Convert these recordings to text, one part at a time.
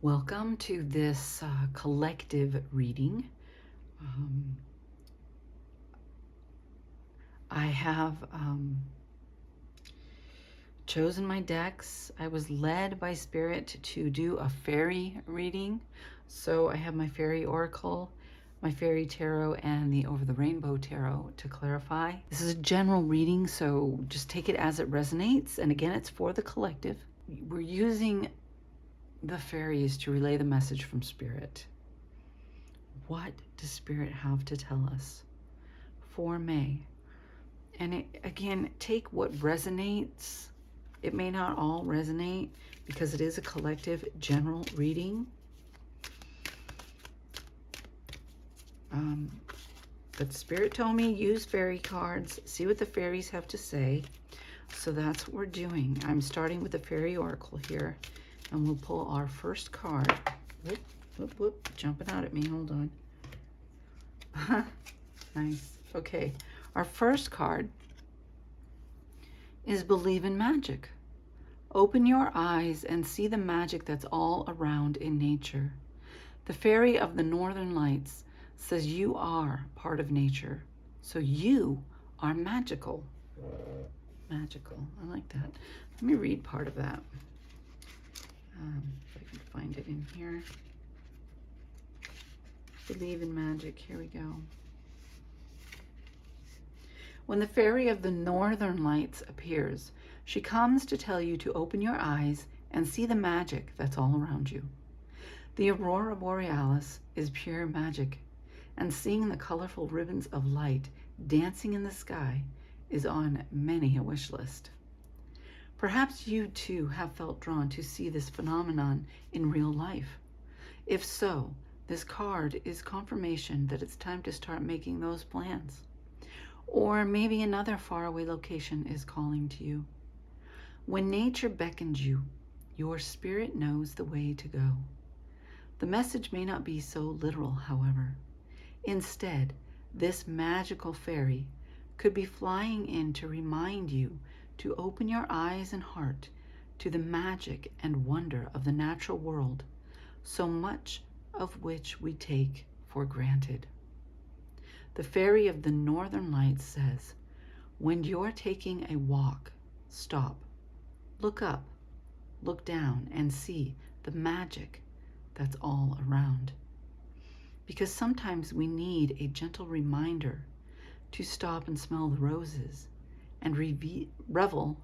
Welcome to this collective reading. I have chosen my decks. I was led by Spirit to do a fairy reading. So I have my Fairy Oracle, my Fairy Tarot, and the Over the Rainbow Tarot to clarify. This is a general reading, so just take it as it resonates. And again, it's for the collective. We're using the fairies to relay the message from Spirit. What does Spirit have to tell us for May? And again, take what resonates. It may not all resonate because it is a collective general reading. But Spirit told me use fairy cards, see what the fairies have to say. So that's what we're doing. I'm starting with the Fairy Oracle here. And we'll pull our first card. Whoop, whoop, whoop, jumping out at me, hold on. Nice, okay. Our first card is Believe in Magic. Open your eyes and see the magic that's all around in nature. The Fairy of the Northern Lights says you are part of nature, so you are magical. Magical, I like that. Let me read part of that. If I can find it in here. Believe in magic. Here we go. When the Fairy of the Northern Lights appears, she comes to tell you to open your eyes and see the magic that's all around you. The Aurora Borealis is pure magic, and seeing the colorful ribbons of light dancing in the sky is on many a wish list. Perhaps you too have felt drawn to see this phenomenon in real life. If so, this card is confirmation that it's time to start making those plans. Or maybe another faraway location is calling to you. When nature beckons you, your spirit knows the way to go. The message may not be so literal, however. Instead, this magical fairy could be flying in to remind you to open your eyes and heart to the magic and wonder of the natural world, so much of which we take for granted. The Fairy of the Northern Lights says, when you're taking a walk, stop, look up, look down, and see the magic that's all around. Because sometimes we need a gentle reminder to stop and smell the roses and revel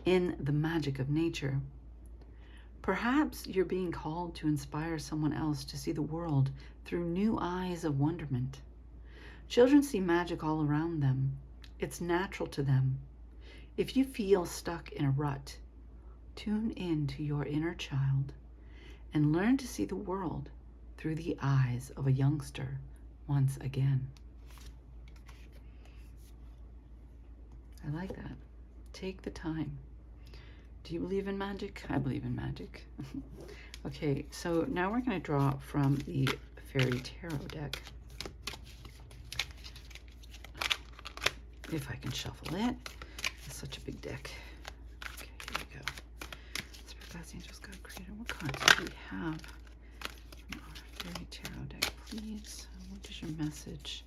in the magic of nature. Perhaps you're being called to inspire someone else to see the world through new eyes of wonderment. Children see magic all around them. It's natural to them. If you feel stuck in a rut, tune in to your inner child and learn to see the world through the eyes of a youngster once again. I like that. Take the time. Do you believe in magic? I believe in magic. Okay, so now we're going to draw from the Fairy Tarot deck. If I can shuffle it. It's such a big deck. Okay, here we go. Spirit Guides, Angels, God, Creator. What cards do we have from our Fairy Tarot deck, please? What is your message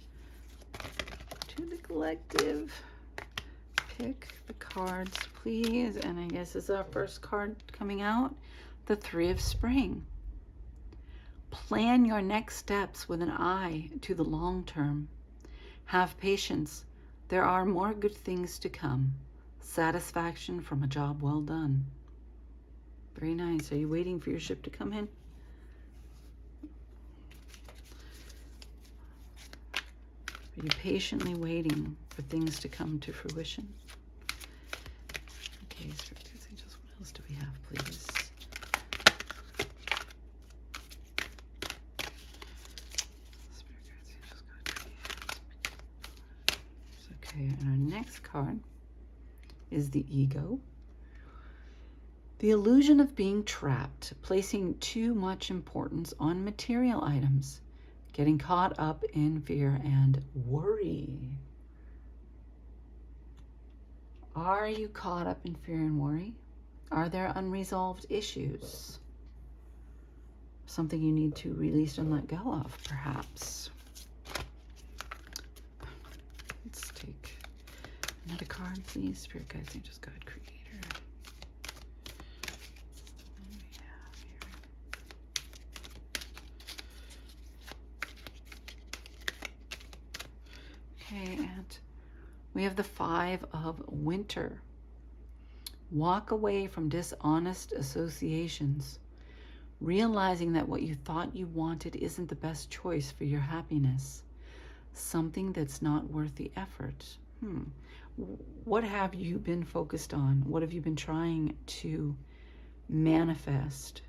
to the collective? Pick the cards, please. And I guess this is our first card coming out, the Three of Spring. Plan your next steps with an eye to the long term. Have patience. There are more good things to come. Satisfaction from a job well done. Very nice. Are you waiting for your ship to come in? Are you patiently waiting for things to come to fruition? Okay, Spirit Guides, Angels, what else do we have, please? Spirit Guides, Angels, God, Creator. Okay, and our next card is the Ego. The illusion of being trapped, placing too much importance on material items, getting caught up in fear and worry. Are you caught up in fear and worry? Are there unresolved issues? something you need to release and let go of, perhaps. Let's take another card, please. Spirit guides, angels, God, Creator. What do we have here? Okay, and we have the Five of Winter. Walk away from dishonest associations, realizing that what you thought you wanted isn't the best choice for your happiness. Something that's not worth the effort. What have you been focused on? What have you been trying to manifest?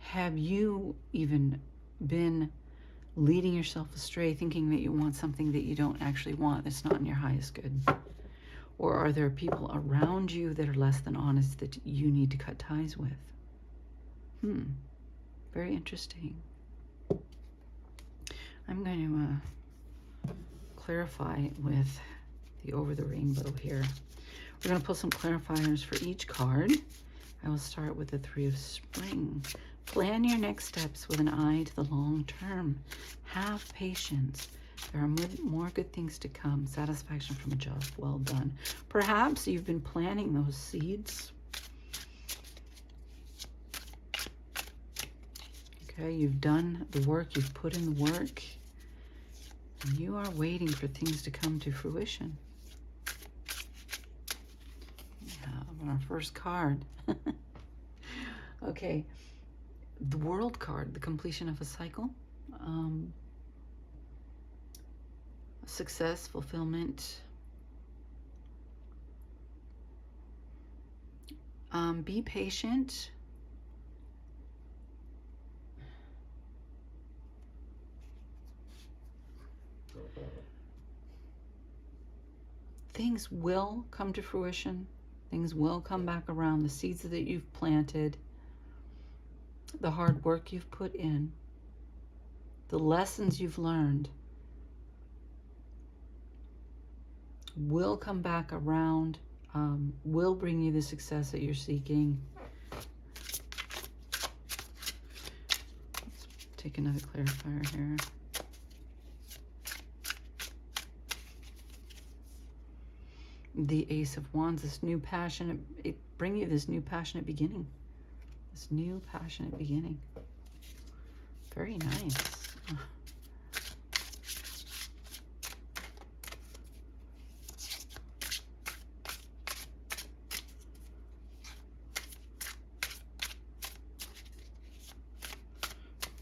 Have you even been leading yourself astray, thinking that you want something that you don't actually want, that's not in your highest good? Or are there people around you that are less than honest that you need to cut ties with? Very interesting. I'm going to clarify with the Over the Rainbow here. We're going to pull some clarifiers for each card. I will start with the Three of Spring. Plan your next steps with an eye to the long term. Have patience. There are more good things to come. Satisfaction from a job well done. Perhaps you've been planting those seeds. Okay, you've done the work. You've put in the work. And you are waiting for things to come to fruition. We have our first card. Okay. The World card, the completion of a cycle, success, fulfillment. Be patient. Things will come to fruition. Things will come back around. The seeds that you've planted, the hard work you've put in, the lessons you've learned will come back around, will bring you the success that you're seeking. Let's take another clarifier here. The Ace of Wands, this new passionate, it bring you this new passionate beginning. This new passionate beginning. Very nice.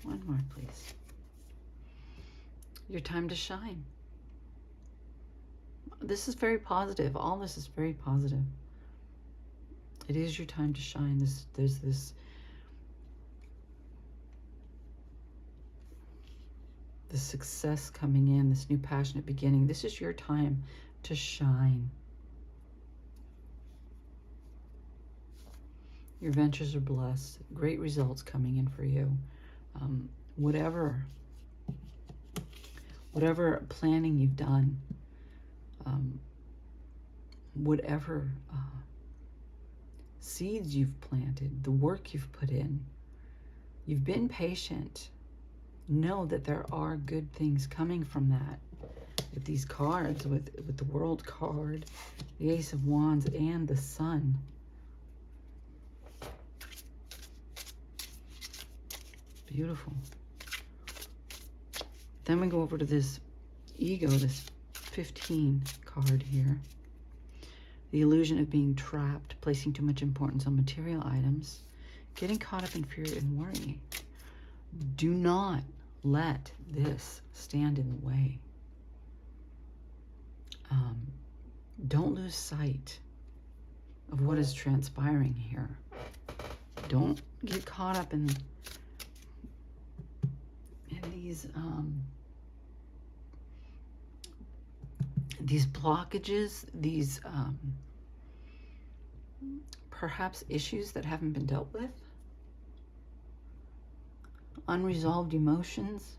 One more, please. Your time to shine. This is very positive. All this is very positive. It is your time to shine. There's this success coming in, this new passionate beginning. This is your time to shine. Your ventures are blessed. Great results coming in for you. Whatever planning you've done, whatever seeds you've planted, the work you've put in, you've been patient. Know that there are good things coming from that. With these cards, with the World card, the Ace of Wands, and the Sun. Beautiful. Then we go over to this Ego, this 15 card here. The illusion of being trapped, placing too much importance on material items, getting caught up in fear and worry. Do not let this stand in the way. Don't lose sight of what is transpiring here. Don't get caught up in these blockages, these perhaps issues that haven't been dealt with, unresolved emotions.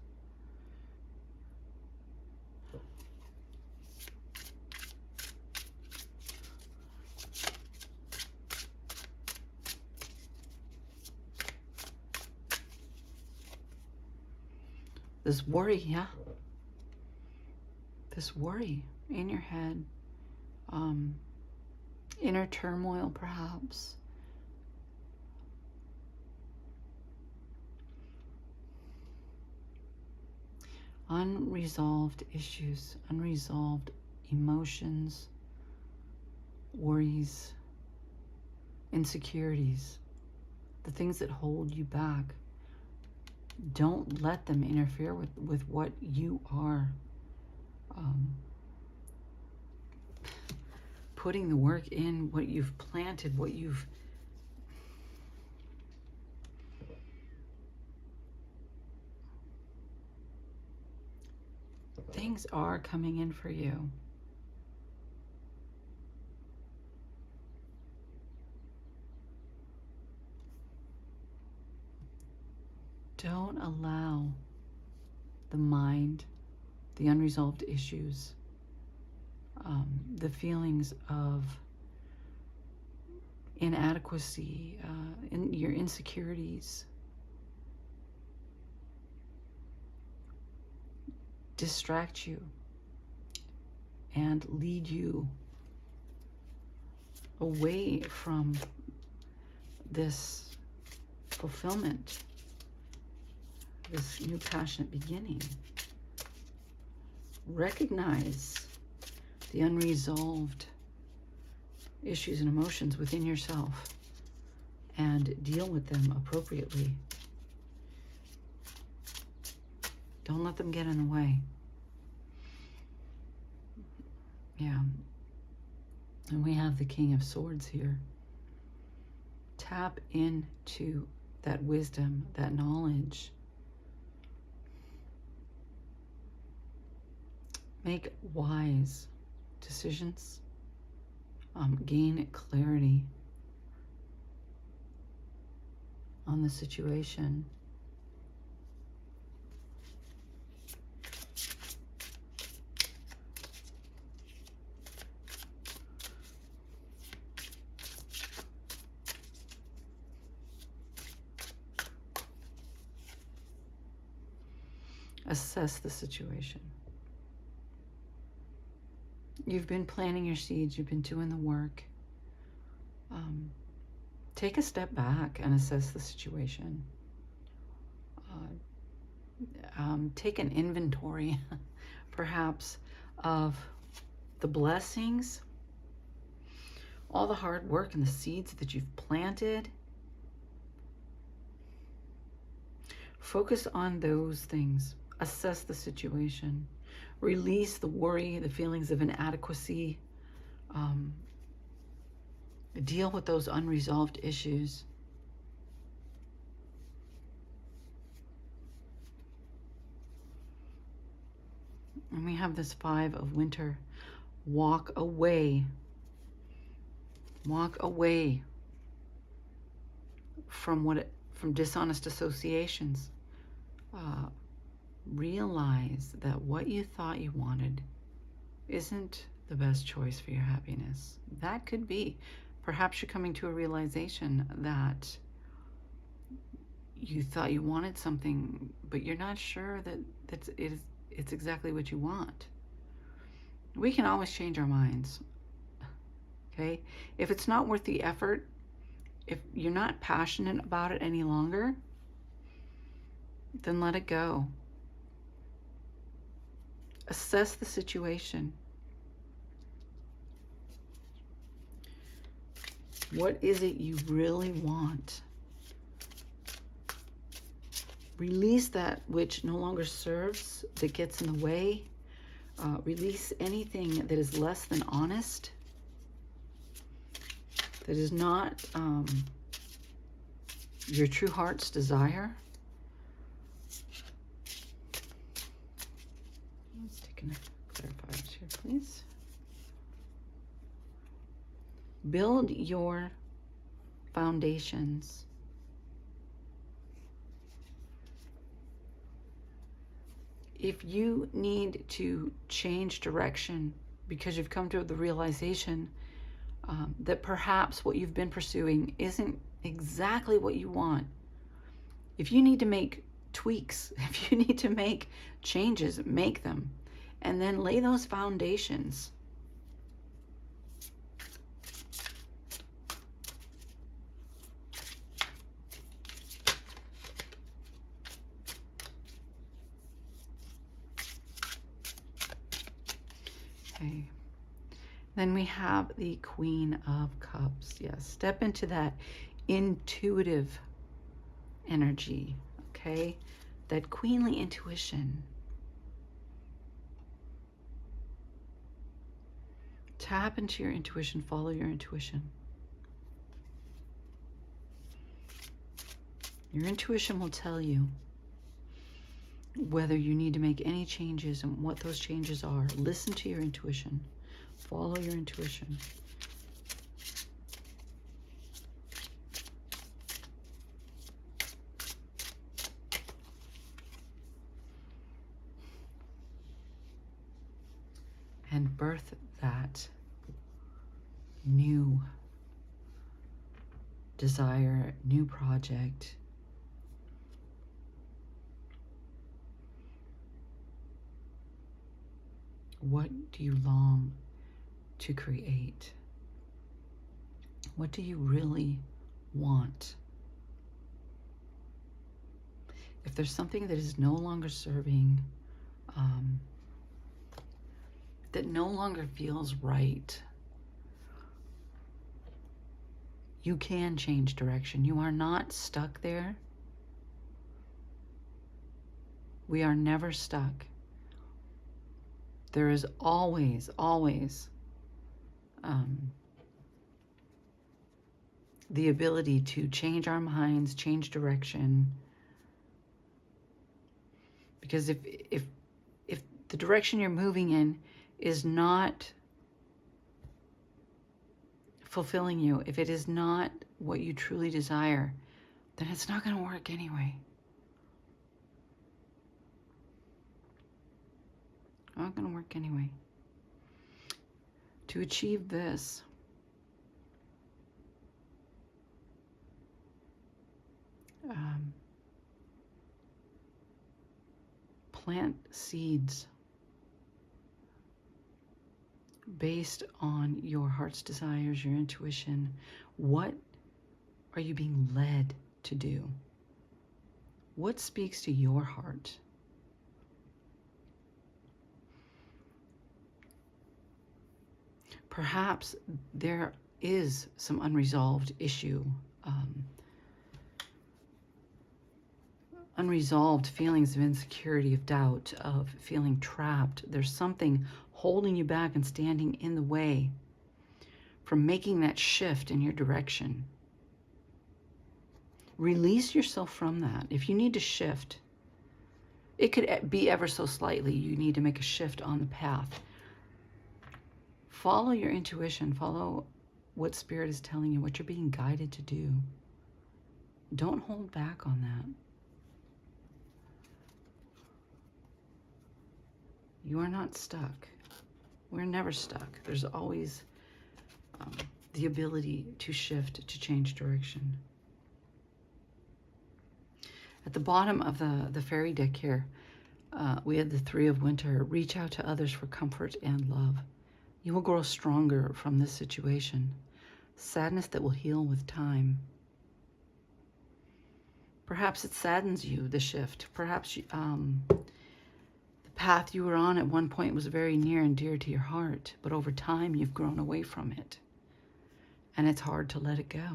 This worry, yeah. This worry in your head. Inner turmoil, perhaps. Unresolved issues, unresolved emotions, worries, insecurities, the things that hold you back. Don't let them interfere with what you are putting the work in, what you've planted, what you've things are coming in for you. Don't allow the mind, the unresolved issues, the feelings of inadequacy, in your insecurities, distract you and lead you away from this fulfillment, this new passionate beginning. Recognize the unresolved issues and emotions within yourself and deal with them appropriately. Don't let them get in the way. Yeah. And we have the King of Swords here. Tap into that wisdom, that knowledge. Make wise decisions. Gain clarity on the situation. Assess the situation. You've been planting your seeds, you've been doing the work. Take a step back and assess the situation. Take an inventory, perhaps, of the blessings, all the hard work and the seeds that you've planted. Focus on those things. Assess the situation. Release the worry, the feelings of inadequacy. Deal with those unresolved issues. And we have this 5 of Winter. Walk away. Walk away from dishonest associations. Realize that what you thought you wanted isn't the best choice for your happiness. That could be. Perhaps you're coming to a realization that you thought you wanted something, but you're not sure that it's exactly what you want. We can always change our minds. Okay? If it's not worth the effort, if you're not passionate about it any longer, then let it go. Assess the situation. What is it you really want? Release that which no longer serves, that gets in the way. Release anything that is less than honest, that is not your true heart's desire. Let's take a clarifiers here, please. Build your foundations. If you need to change direction because you've come to the realization that perhaps what you've been pursuing isn't exactly what you want, if you need to make tweaks. If you need to make changes, make them. And then lay those foundations. Okay. Then we have the Queen of Cups. Yes, step into that intuitive energy, okay? That queenly intuition. Tap into your intuition, follow your intuition. Your intuition will tell you whether you need to make any changes and what those changes are. Listen to your intuition. Follow your intuition. And birth that new desire, new project. What do you long to create? What do you really want? If there's something that is no longer serving, that no longer feels right, you can change direction. You are not stuck there. We are never stuck. There is always, always the ability to change our minds, change direction. Because if the direction you're moving in is not fulfilling you, if it is not what you truly desire, then it's not going to work anyway. Not going to work anyway. To achieve this, plant seeds based on your heart's desires, your intuition. What are you being led to do? What speaks to your heart? Perhaps there is some unresolved issue, unresolved feelings of insecurity, of doubt, of feeling trapped. There's something holding you back and standing in the way from making that shift in your direction. Release yourself from that. If you need to shift, it could be ever so slightly. You need to make a shift on the path. Follow your intuition. Follow what Spirit is telling you, what you're being guided to do. Don't hold back on that. You are not stuck. We're never stuck. There's always the ability to shift, to change direction. At the bottom of the fairy deck here, we had the Three of Winter. Reach out to others for comfort and love. You will grow stronger from this situation. Sadness that will heal with time. Perhaps it saddens you, the shift. Perhaps the path you were on at one point was very near and dear to your heart, but over time you've grown away from it. And it's hard to let it go.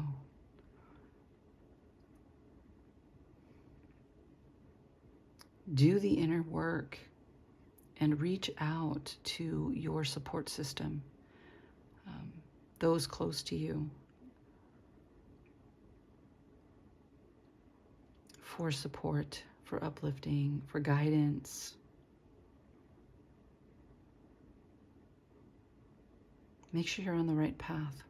Do the inner work and reach out to your support system, those close to you, for support, for uplifting, for guidance. Make sure you're on the right path.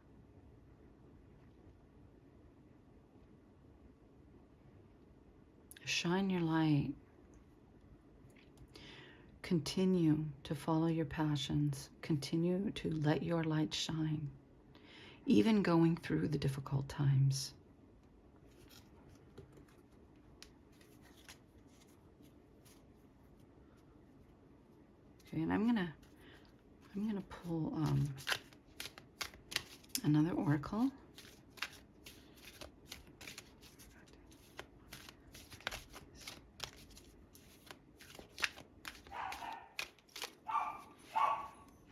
Shine your light. Continue to follow your passions. Continue to let your light shine, even going through the difficult times. Okay, and I'm gonna pull another oracle.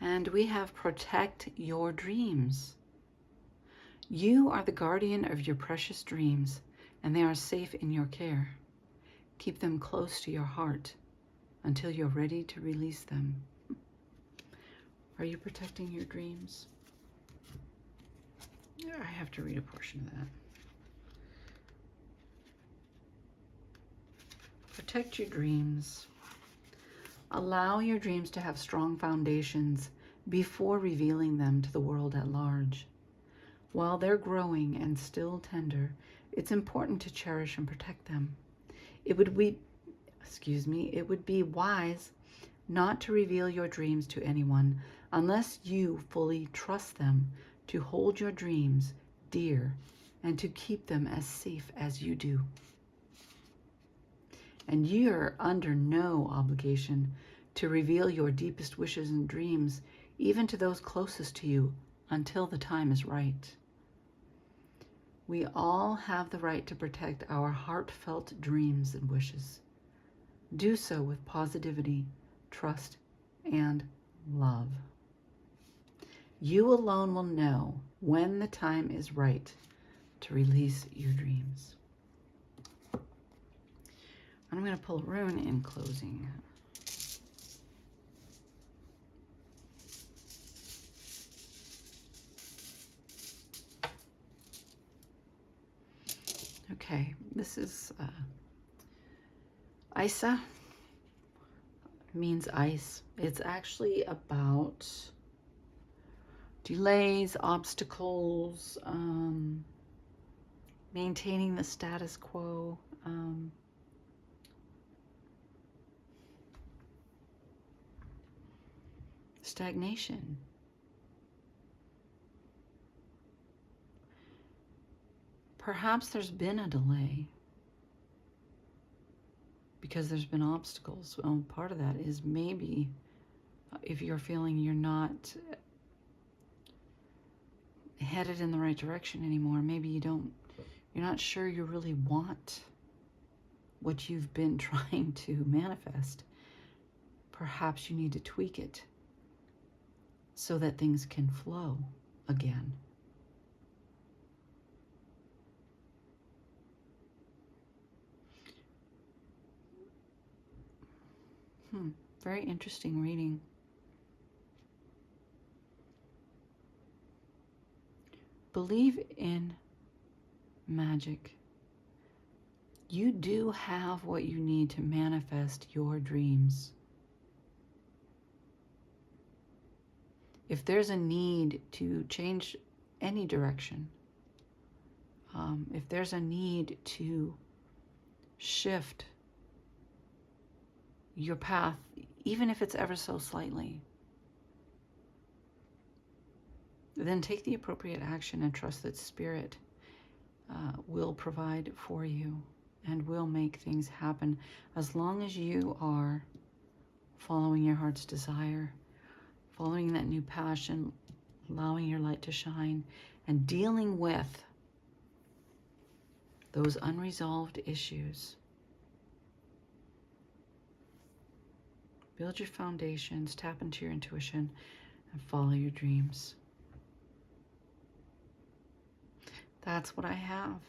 And we have protect your dreams. You are the guardian of your precious dreams, and they are safe in your care. Keep them close to your heart until you're ready to release them. Are you protecting your dreams? I have to read a portion of that. Protect your dreams. Allow your dreams to have strong foundations before revealing them to the world at large. While they're growing and still tender, it's important to cherish and protect them. It would be wise not to reveal your dreams to anyone unless you fully trust them to hold your dreams dear and to keep them as safe as you do. And you're under no obligation to reveal your deepest wishes and dreams, even to those closest to you, until the time is right. We all have the right to protect our heartfelt dreams and wishes. Do so with positivity, trust, and love. You alone will know when the time is right to release your dreams. I'm going to pull a rune in closing. Okay, this is Isa. Means ice. It's actually about delays, obstacles, maintaining the status quo, stagnation. Perhaps there's been a delay because there's been obstacles. Part of that is maybe if you're feeling you're not headed in the right direction anymore, maybe you're not sure you really want what you've been trying to manifest. Perhaps you need to tweak it so that things can flow again. Very interesting reading. Believe in magic. You do have what you need to manifest your dreams. If there's a need to change any direction, if there's a need to shift your path, even if it's ever so slightly, then take the appropriate action and trust that Spirit will provide for you and will make things happen as long as you are following your heart's desire, following that new passion, allowing your light to shine, and dealing with those unresolved issues. Build your foundations, tap into your intuition, and follow your dreams. That's what I have.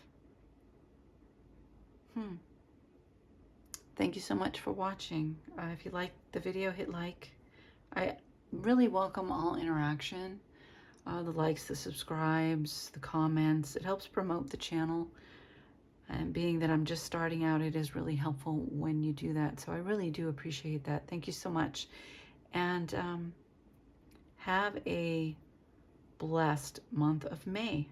Thank you so much for watching. If you liked the video, hit like. I really welcome all interaction. The likes, the subscribes, the comments. It helps promote the channel. And being that I'm just starting out, it is really helpful when you do that. So I really do appreciate that. Thank you so much. And have a blessed month of May.